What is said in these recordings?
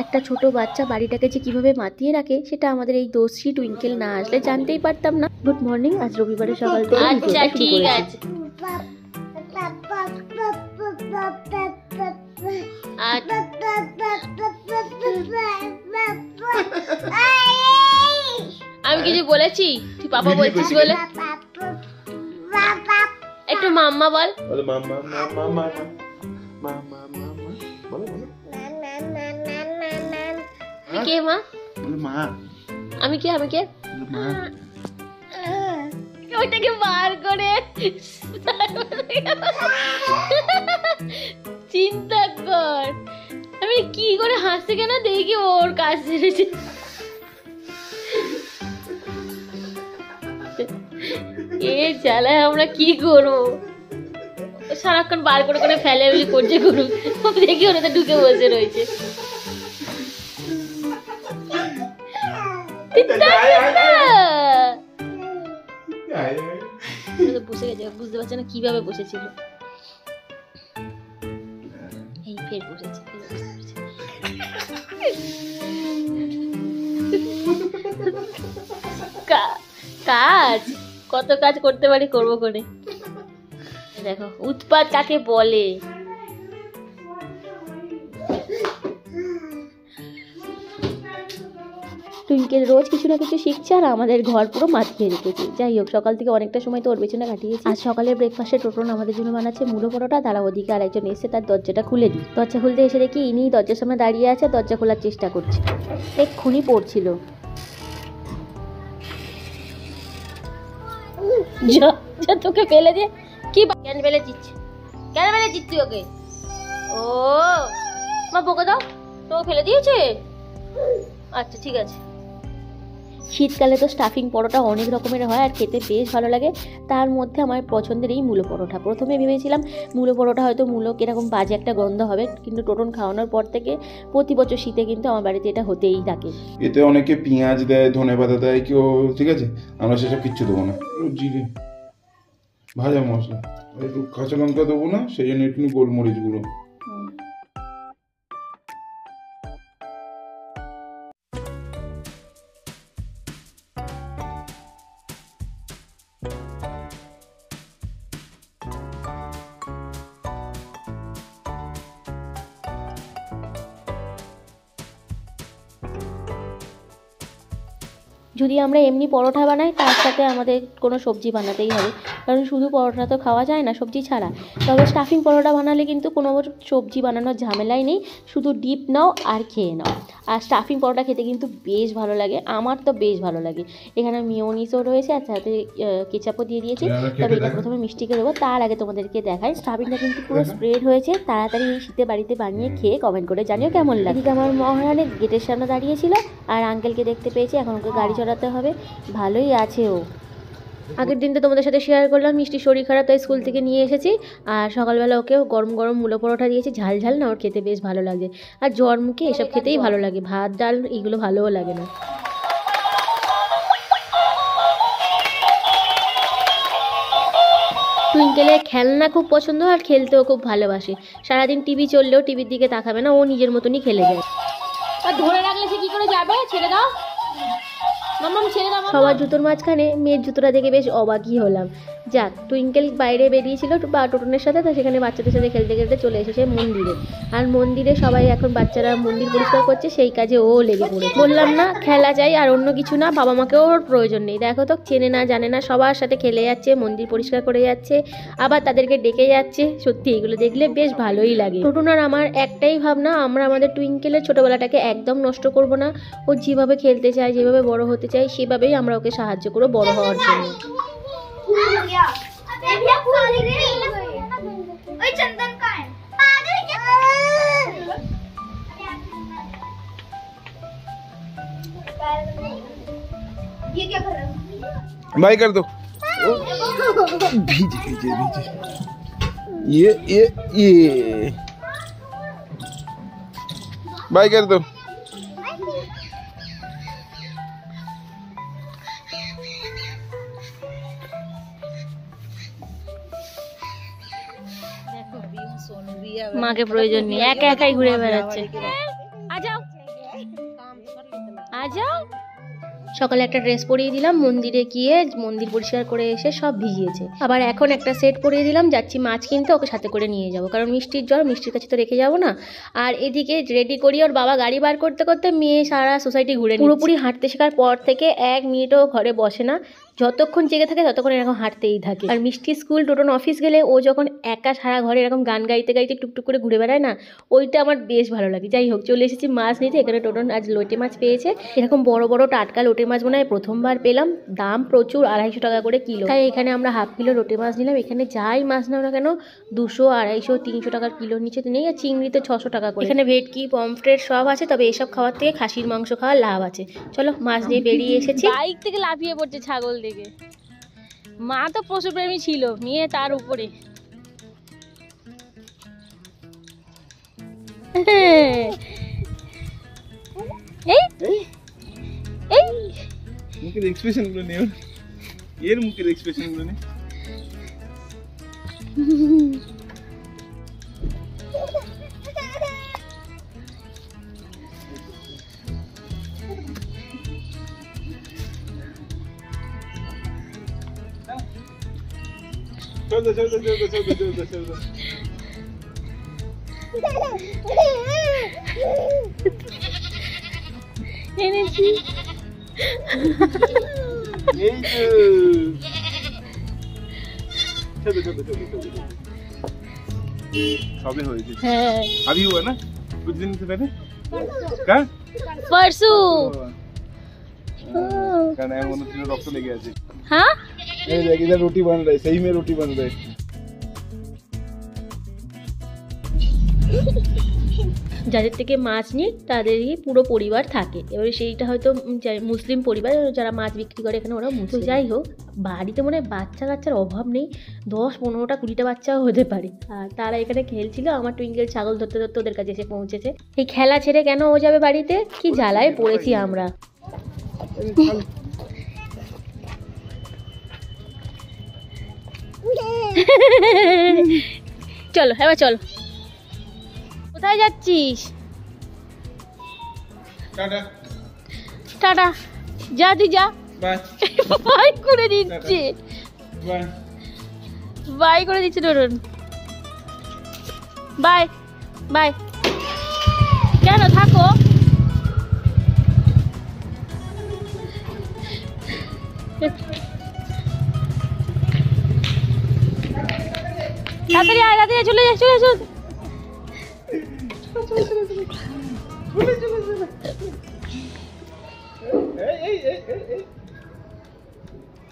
একটা ছোট বাচ্চা বাড়িটাকে যে কিভাবে মাতিয়ে রাখে সেটা আমাদের এই দোষী টুইঙ্কেল না আসলে জানতেই পারতাম না। গুড মর্নিং, আজ রবিবারের সকাল থেকে আচ্ছা ঠিক আছে। আমি কিছু বলেছি? তুই পাপা বলছিস বলে একটু মাম্মা বল। মাম্মা মাম্মা মাম্মা মাম্মা মাম্মা বলো বলো। কে মা? মা। আমি কে? আমি কে? মা। ওটাকে বার করে চিন্তা কর আমি কি করে হাসছে কেন দেখি ওর কাজ সেরেছে। এ জ্বালায় আমরা কি করবো? সারাক্ষণ বার করে করে ফেলে করছে করুক, দেখি ওরা ঢুকে বসে রয়েছে। বসে গেছে, বুঝতে পারছে না কিভাবে বসেছিল। এই ফের বসেছে। কাজ কত কাজ করতে পারি করবো করে। দেখো উৎপাত কাকে বলে। টুইঙ্কেল রোজ কিছু না কিছু শিখছে আর আমাদের ঘর পুরো মাতিয়ে রেখেছে। যাই হোক, সকাল থেকে অনেকটা সময় তো ওর পেছনে কাটিয়েছি। আজ সকালের ব্রেকফাস্টে টোটন আমাদের জন্য বানাচ্ছে মুড়ো পরোটা। তারা ওদিকে আরেকজন এসে তার দরজাটা খুলে দিই। দরজা খুলতে এসে দেখি ইনি দরজার সামনে দাঁড়িয়ে আছে, দরজা খোলার চেষ্টা করছে। এক্ষুনি পড়ছিল। তোকে ফেলে দিয়ে কি কেন ফেলে দিচ্ছে? কেন ফেলে দিচ্ছি ওকে? ও মা বকে দাও, তোকে ফেলে দিয়েছে? আচ্ছা ঠিক আছে। শীতকালে তো স্টাফিং পরোটা অনেক রকমের হয় আর খেতে বেশ ভালো লাগে। তার মধ্যে আমার পছন্দের এই মূলো পরোটা। প্রথমে ভেবেছিলাম মূলো পরোটা হয়তো মূলো কিরকম বাজে একটা গন্ধ হবে, কিন্তু টোটন খাওয়ানোর পর থেকে প্রতি বছর শীতে কিন্তু আমার বাড়িতে এটা হতেই থাকে। এতে অনেকে পেঁয়াজ দেয়, ধনেপাতা দেয়, কেউ ঠিক আছে, আমরা সেসব কিচ্ছু দেবো না। জিরে, ভাজা মশলা, একটু কাঁচা লঙ্কা দেবো না, সেই জন্য একটু গোলমরিচ গুঁড়ো। যদি আমরা এমনি পরোটা বানাই তার সাথে আমাদের কোনো সবজি বানাতেই হবে, কারণ শুধু পরোটা তো খাওয়া যায় না সবজি ছাড়া। তবে স্টাফিং পরোটা বানালে কিন্তু কোনো সবজি বানানোর ঝামেলাই নেই, শুধু ডিপ নাও আর খেয়ে নাও। আর স্টাফিং পরোটা খেতে কিন্তু বেশ ভালো লাগে, আমার তো বেশ ভালো লাগে। এখানে মিওনিসও রয়েছে আর সাথে কেচাপও দিয়ে দিয়েছি। তবে এটা প্রথমে মিষ্টিকে দেবো, তার আগে তোমাদেরকে দেখাই। স্টাফিংটা কিন্তু পুরো স্প্রেড হয়েছে। তাড়াতাড়ি এই শীতে বাড়িতে বানিয়ে খেয়ে কমেন্ট করে জানিও কেমন লাগে। এদিকে আমার মহারানী গেটের সামনে দাঁড়িয়েছিল আর আঙ্কেলকে দেখতে পেয়েছে, এখন ওকে গাড়ি চড়াতে হবে। ভালোই আছে ও। আগের দিন তো তোমাদের সাথে শেয়ার করলাম মিষ্টি শরীর খারাপ, তাই স্কুল থেকে নিয়ে এসেছি। আর সকালবেলা ওকেও গরম গরম মূলো পরোটা দিয়েছি, ঝাল ঝাল না, ওর খেতে বেশ ভালো লাগে। আর জ্বর মুখে এসব খেতেই ভালো লাগে, ভাত ডাল এগুলো ভালোও লাগে না। টুইঙ্কেলের খেলনা খুব পছন্দ আর খেলতেও খুব ভালোবাসে। সারাদিন টিভি চললেও টিভির দিকে তাকাবে না, ও নিজের মতনই খেলে যায়। আর ধরে রাখলে সে কি করে যাবে? ছেড়ে দাও মাম্মা, ছেড়ে দাও। সবার জুতোর মাঝখানে মেয়ের জুতোটা দেখে বেশ অবাকই হলাম। যাক, টুইঙ্কেল বাইরে বেরিয়েছিল বা টোটনের সাথে, তো সেখানে বাচ্চাদের সাথে খেলতে খেলতে চলে এসেছে মন্দিরে। আর মন্দিরে সবাই এখন বাচ্চারা মন্দির পরিষ্কার করছে, সেই কাজে ও লেগে পড়ে। বললাম না খেলা চাই আর অন্য কিছু না, বাবা মাকেও ওর প্রয়োজন নেই। দেখো তো, চেনে না জানে না, সবার সাথে খেলে যাচ্ছে, মন্দির পরিষ্কার করে যাচ্ছে, আবার তাদেরকে ডেকে যাচ্ছে। সত্যি এগুলো দেখলে বেশ ভালোই লাগে। টোটন আর আমার একটাই ভাবনা, আমরা আমাদের টুইঙ্কেলের ছোটবেলাটাকে একদম নষ্ট করব না। ও যেভাবে খেলতে চায়, যেভাবে বড় হতে চায়, সেভাবেই আমরা ওকে সাহায্য করবো বড় হওয়ার জন্য। बाय कर दो। भीजे भीजे भीजे। ये बाय कर दो। মাকে প্রয়োজন নেই, একা একাই ঘুরে বেড়াচ্ছে। আজাও। সকালে একটা ড্রেস পরিয়ে দিলাম, মন্দিরে গিয়ে মন্দির পরিষ্কার করে এসে সব ভিজিয়েছে। আবার এখন একটা সেট পরিয়ে দিলাম, যাচ্ছি মাছ কিনতে, ওকে সাথে করে নিয়ে যাব, কারণ মিষ্টির জ্বর, মিষ্টির কাছে তো রেখে যাব না। আর এদিকে রেডি করি, ওর বাবা গাড়ি বার করতে করতে মেয়ে সারা সোসাইটি ঘুরে পুরোপুরি হাঁটতে শেখার পর থেকে 1 মিনিটও ঘরে বসে না, যতক্ষণ জেগে থাকে ততক্ষণ এরকম হাঁটতেই থাকে। আর মিষ্টি স্কুল টোটন অফিস গেলে ও যখন একা সারা ঘরে এরকম গান গাইতে গাইতে টুকটুক করে ঘুরে বেড়ায় না, ওইটা আমার বেশ ভালো লাগে। যাই হোক, চলে এসেছি মাছ নিতে। এখানে টোটন আজ লোটে মাছ পেয়েছে, এরকম বড় বড় টাটকা লোটে মাছ মনে হয় প্রথমবার পেলাম। দাম প্রচুর, 250 টাকা করে কিলো। তাই এখানে আমরা হাফ কিলো লোটে মাছ নিলাম। এখানে যাই মাছ নাও না কেন 200, 250, 300 টাকার কিলোর নিচে নেই। আর চিংড়িতে 600 টাকা করে। এখানে ভেটকি, পমফ্রেট সব আছে, তবে এসব খাওয়ার থেকে খাসির মাংস খাওয়ার লাভ আছে। চলো, মাছ নিয়ে বেরিয়ে এসেছি। বাইক থেকে লাফিয়ে পড়ছে ছাগল দেখে। মা তো পশুপ্রেমী ছিল, মেয়ে তার উপরে। এই এই মুখের এক্সপ্রেশন গুলো নেই, এর মুখের এক্সপ্রেশন গুলো নেই। চল চল চল চল চল চল চল চল। এনেছি। এই তো চল চল চল চল। সবে হয়েছে। হ্যাঁ, अभी हुआ ना कुछ दिन से पहले क्या परसू। क्या नया मनुष्य रक्त लेके आए। हाँ, ये देख इधर रोटी बन रहा है, सही में रोटी बन रहा है। যাদের থেকে মাছ নিই তাদেরই পুরো পরিবার থাকে। এবারে সেইটা হয়তো মুসলিম পরিবার, যারা মাছ বিক্রি করে এখানে ওরা মুসলিম। যাই হোক, বাড়িতে মনে হয় বাচ্চা কাচ্চার অভাব নেই, 10, 15টা 20টা বাচ্চাও হতে পারে। আর তারা এখানে খেলছিল, আমার টুইঙ্কেল ছাগল ধরতে ধরতে ওদের কাছে এসে পৌঁছেছে। এই খেলা ছেড়ে কেন ও যাবে বাড়িতে, কি জ্বালায় পড়েছি আমরা। চলো এবার চলো। কোথায় যাচ্ছিস? टाटा টাটা, যা তুই যা। बाय বাই করে দিচ্ছে, बाय বাই করে দিচ্ছে ধরুন। Bye bye. কেন থাকো? তাড়াতাড়ি আয়, তাড়াতাড়ি চলে যা, চলে চলে।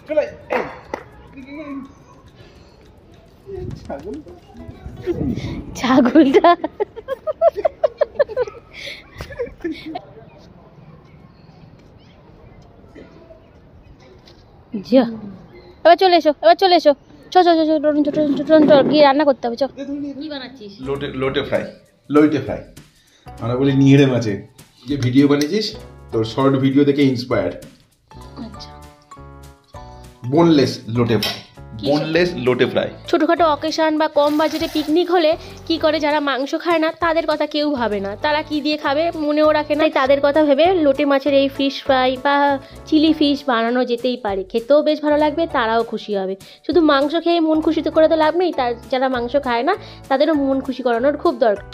चले ছাগলটা যা, এবার চলে এসো, এবার চলে এসো। চল চল চল চল, গিয়ে রান্না করতে হবে। চল। কি বানাচ্ছিস? লোটে ফ্রাই, লইটে ফ্রাই আমরা বলি নিহেড়ে মাছে। যে ভিডিও বানিয়েছিস তোর শর্ট ভিডিও দেখে ইন্সপায়ার্ড। আচ্ছা, বোনলেস লোটে ফ্রাই, বোনলেস লোটে ফ্রাই। ছোটোখাটো অকেশন বা কম বাজেটে পিকনিক হলে কি করে, যারা মাংস খায় না তাদের কথা কেউ ভাবে না, তারা কি দিয়ে খাবে মনেও রাখে না। তাদের কথা ভেবে লোটে মাছের এই ফিশ ফ্রাই বা চিলি ফিশ বানানো যেতেই পারে, খেতেও বেশ ভালো লাগবে, তারাও খুশি হবে। শুধু মাংস খেয়ে মন খুশি তো করে তো লাভ নেই, তার যারা মাংস খায় না তাদেরও মন খুশি করানোর খুব দরকার।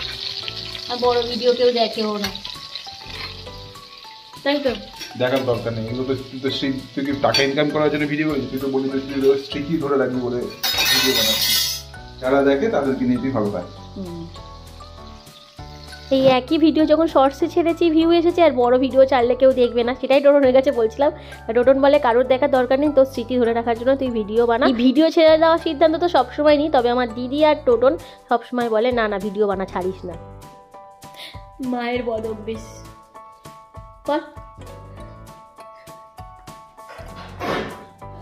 আর বড় ভিডিও কেউ দেখেও না, তাই তো। দেখার দরকার নেই, এগুলো তো তুই কি টাকা ইনকাম করার জন্য ভিডিও করিস? তুই তো বলি তুই স্মৃতি ধরে রাখবি বলে ভিডিও বানাচ্ছিস। যারা দেখে তাদেরকে নিয়ে তুই ভালো পাস। এই একই ভিডিও যখন শর্টসে ছেড়েছি ভিউ এসেছে, আর বড় ভিডিও ছাড়লে কেউ দেখবে না, সেটাই টোটনের কাছে বলছিলাম। টোটন বলে কারোর দেখার দরকার নেই, তোর স্মৃতি ধরে রাখার জন্য তুই ভিডিও বানা। ভিডিও ছেড়ে দেওয়ার সিদ্ধান্ত তো সবসময় নিই, তবে আমার দিদি আর টোটন সবসময় বলে না না ভিডিও বানা, ছাড়িস না। মায়ের বদ অভ্যেস।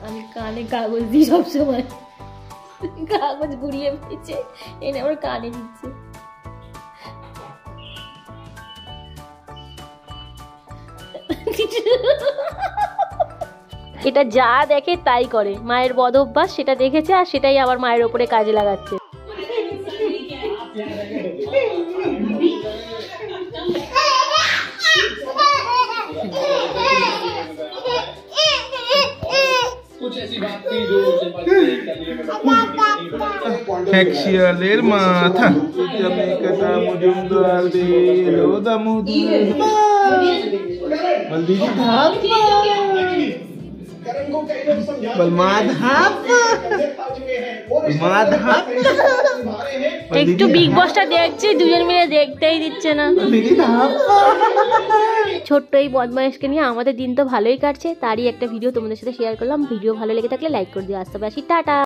আমি কানে কাগজ দিই সবসময়, কাগজ গুড়িয়ে পেয়েছে এনে আমার কানে দিচ্ছে। এটা যা দেখে তাই করে, মায়ের বদ অভ্যাস সেটা দেখেছে আর সেটাই আবার মায়ের ওপরে কাজে লাগাচ্ছে। এক শিয়ালের মাথা চলে কাটা মজুমদার রে এলো দামোদর বলদি ধাপ বল মাধাপ মাধাপ একটু বিগ বসটা দেখছি, দুজন মিলে দেখতেই দিচ্ছে না। ছোট্ট এই বদমাইশকে নিয়ে আমাদের দিন তো ভালোই কাটছে, তারই একটা ভিডিও তোমাদের সাথে শেয়ার করলাম। ভিডিও ভালো লেগে থাকলে লাইক করে দিও। আসতে আসি, টাটা।